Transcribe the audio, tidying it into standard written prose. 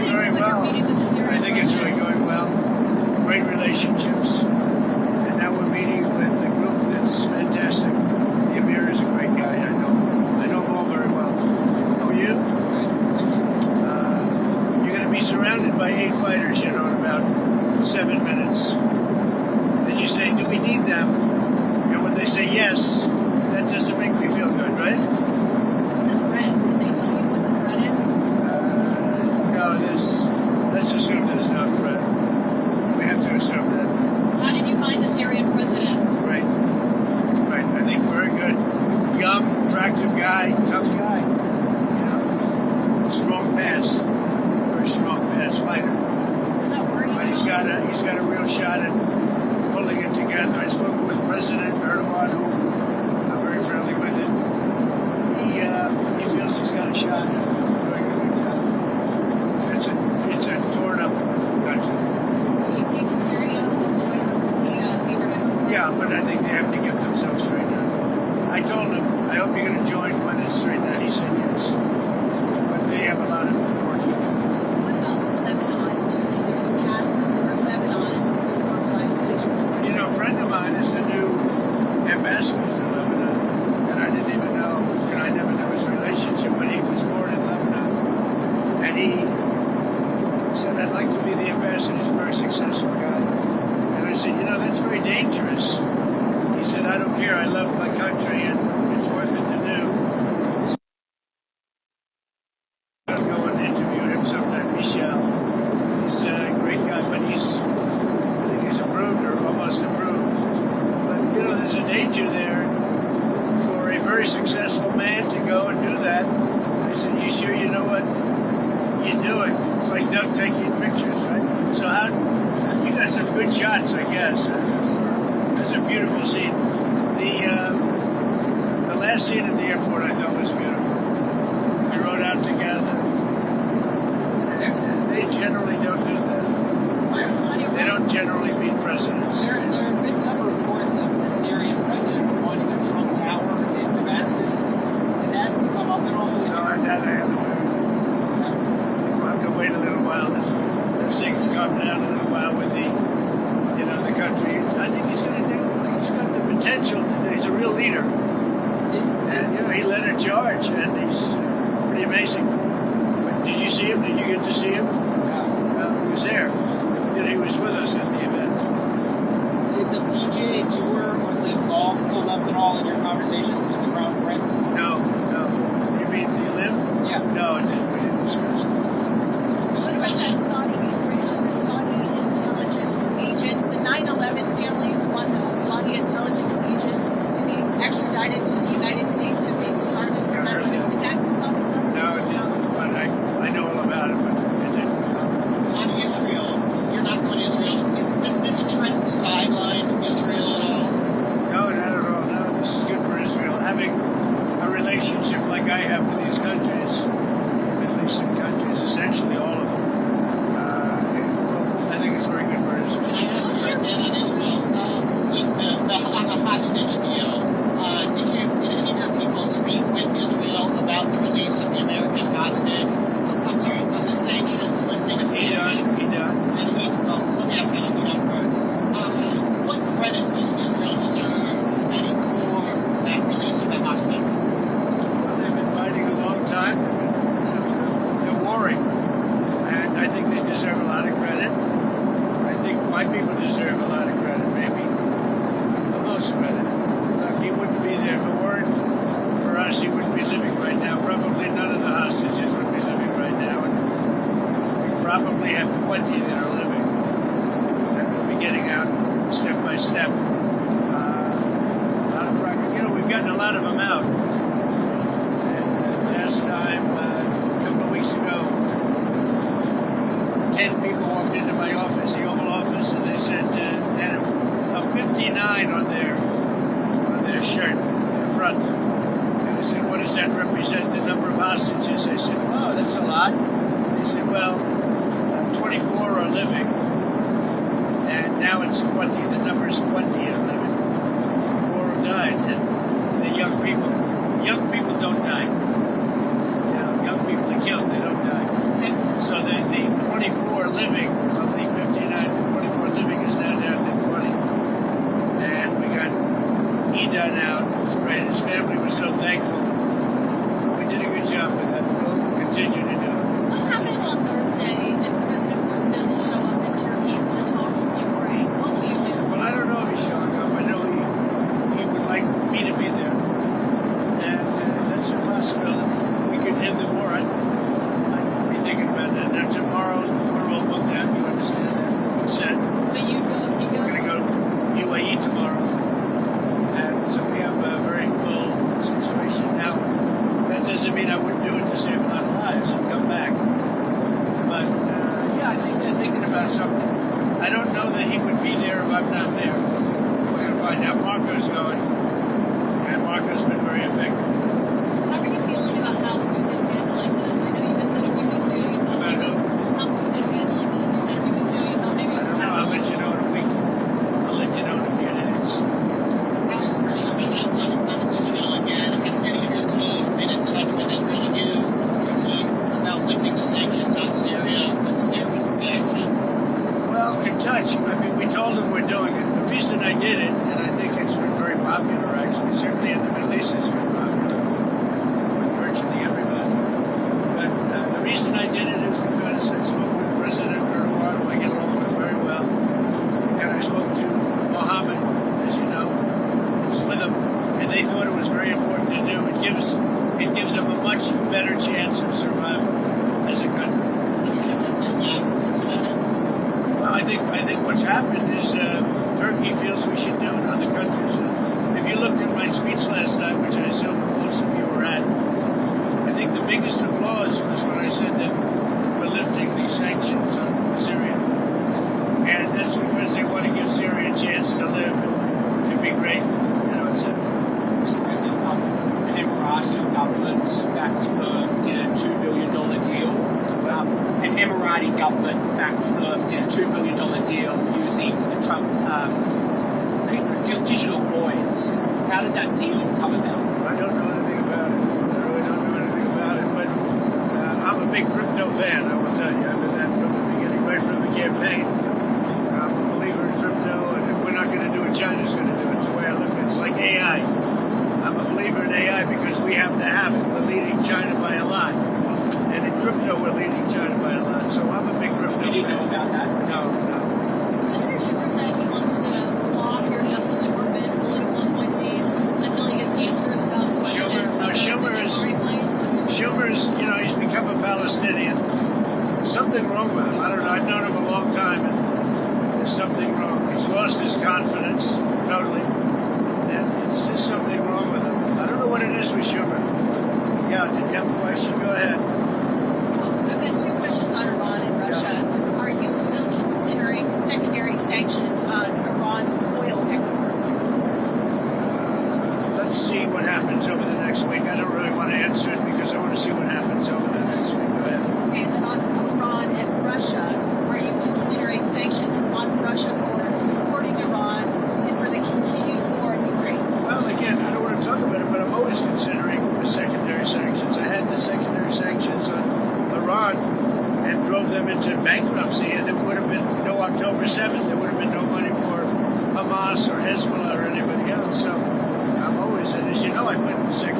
going very well. I think it's really going well. Great relationships. And now we're meeting with a group that's fantastic. The Emir is a great guy. I know him all very well. How are you? You're going to be surrounded by 8 fighters, in about 7 minutes. And then you say, do we need them? And when they say yes, that doesn't make me feel good, right? What's the threat? Did they tell you what the threat is? No, let's assume there's no threat. We have to assume that. How did you find the Syrian president? Right. I think very good. Young, attractive guy, tough guy. Strong pass. Very strong pass fighter. Is that worrying? But he's got a real shot at pulling it together. I spoke with President Erdogan, who I'm very friendly with him. He feels he's got a shot at doing a good job. It's a torn up country. Do you think Syria will join the Abraham? Yeah, but I think they have to get themselves straightened out. I told him, I hope you're going to join when it's straightened out. He said yes. But they have a lot of work to do. What about Lebanon? Do you think there's a path for Lebanon to normalize relations? A friend of mine is the new ambassador to Lebanon, and I didn't even know, I never knew his relationship, but he was born in Lebanon. And he said, I'd like to be the ambassador. He's a very successful guy. And I said, that's very dangerous. He said, I don't care. I love my country, and it's worth it to do. So I'll go and interview him sometime. Michel. He's a great guy, but I think he's approved or almost approved. But, there's a danger there for a very successful man to go and do that. I said, you sure you know what you're doing? It's like Doug taking pictures, right? So you got some good shots, I guess. It's a beautiful scene. The last scene at the airport I thought was beautiful. We rode out together. They generally don't do that. They don't generally meet presidents. There have been some reports of the Syrian president wanting a Trump Tower in Damascus. Did that come up at all? No, that I haven't heard. We'll have to wait a little while. Things calm down a little while with the country. I think he's got the potential. He's a real leader. And, he led a charge, and he's pretty amazing. But did you see him? Did you get to see him? No. He was there. He was with us at the event. Did the PGA Tour or Live Golf come up at all in your conversations with the Crown Prince? No. You mean the Live? Yeah. No, it didn't. We didn't discuss it. What about that Saudi intelligence agent? The 9/11 families want the Saudi intelligence agent to be extradited to the United States to face charges for 9/11. Did that come up? No, it didn't. But I know all about it, but it didn't come up. On Israel, you're not going to Israel. Does this trend sideline Israel at all? No, not at all. No, this is good for Israel. Having a relationship like I have with these countries, Middle Eastern countries, essentially all of them, I think it's very good for Israel. And I asked you right then on Israel, the hostage deal. Did any of your people speak with Israel about the release of the American hostage? I'm sorry, of the sanctions lifting of He done. And let me ask you first. What credit does Israel deserve for that release of the hostage? Well, they've been fighting a long time. They're warring. And I think they deserve a lot of credit. I think my people deserve a lot of credit, maybe the most credit. Look, he wouldn't be there if it weren't for us. He wouldn't be living right now. Probably none of the hostages would be living right now. And we probably have 20 that are living. And we'll be getting out step by step. A lot of progress. We've gotten a lot of them out. And last time, a couple of weeks ago, 10 people walked into my office, the Oval Office, and they said, had a 59 on their shirt, the front. And I said, what does that represent, the number of hostages? I said, oh, that's a lot. They said, well, 24 are living, and now it's 20, the number is 20 are living. 4 have died, and the young people don't die. Young people are killed, they don't die. And so the 24 living, of the 59, 24 living is now down to 20. And we got Ida now. It was great. His family was so thankful. We did a good job with that. We'll continue to do it. What happens on Thursday if President Putin doesn't show up in Turkey for the talks with Ukraine? What will you do? Well, I don't know if he's showing up. I know he would like me to be there. And that's a possibility. We could end the war. I'd be thinking about that. Now, tomorrow we'll book that. You understand that? Said. But you go if he goes. We're going to go to UAE tomorrow. And so we have a very full situation. Now, that doesn't mean I wouldn't do it to save a lot of lives and come back. But, yeah, I think they're thinking about something. I don't know that he would be there if I'm not there. We're going to find out. Marco's going. And Marco's been very effective. How are you feeling about how Putin is handling this? I know you've been said a few weeks ago. About who? How Putin is handling this. You said a few weeks ago. You thought maybe I it's don't know. I'll let you know in a week. I'll let you know in a few days. How's the president on Israel again? Has any of your team been in touch with Israel and your team about lifting the sanctions on Syria? What's their reaction? Well, in touch. I mean, we told them we're doing it. The reason I did it, and I think it's been very popular, actually, certainly in the Middle East, it's been popular with virtually everybody. But the reason I did it is because I spoke with President Erdogan, who I get along with very well, and I spoke to Mohammed, as you know, was with them, and they thought it was very important to do. It gives them a much better chance of survival as a country. Well, I think what's happened is Turkey feels we should do it. Other countries. If you looked at my speech last night, which I assume most of you were at, I think the biggest applause was when I said that we're lifting these sanctions on Syria, and that's because they want to give Syria a chance to live and to be great. You know, etc. Mr. President, an Emirati government backed firm did a $2 billion deal. An Emirati government backed firm did a $2 billion deal using the Trump digital coins. How did that deal come about? I don't know anything about it. I really don't know anything about it, but I'm a big crypto fan, I will tell you. I've been that from the beginning, right from the campaign. I'm a believer in crypto, and if we're not going to do it, China's going to do it. It's the way I look at it. It's like AI. I'm a believer in AI because we have to have it. We're leading China by a lot. And in crypto, we're leading China by a lot. So I'm a big crypto fan. You didn't know about that? No. Senator Schumer said he wants to block your Justice Department political appointees until he gets answers about questions. Schumer's, you know, he's become a Palestinian. There's something wrong with him. I don't know. I've known him a long time, and there's something wrong. He's lost his confidence totally, and it's just something wrong with him. I don't know what it is with Schumer. Yeah, did you have a question? Go ahead. I've got two questions on Iran and Russia. Are you still considering secondary sanctions on Iran's oil exports? Let's see what happens over the next week. I don't really want to answer it because I want to see what happens over the next week. Go ahead. And then on Iran and Russia, are you considering sanctions on Russia for supporting Iran and for the continued war in Ukraine? Well, again, I don't want to talk about it, but I'm always considering the secondary sanctions. I had the secondary sanctions on Iran and drove them into bankruptcy, and there would have been no October 7th. There would have been no money for Hamas or Hezbollah or anybody else. So I'm always, and as you know, I put secondary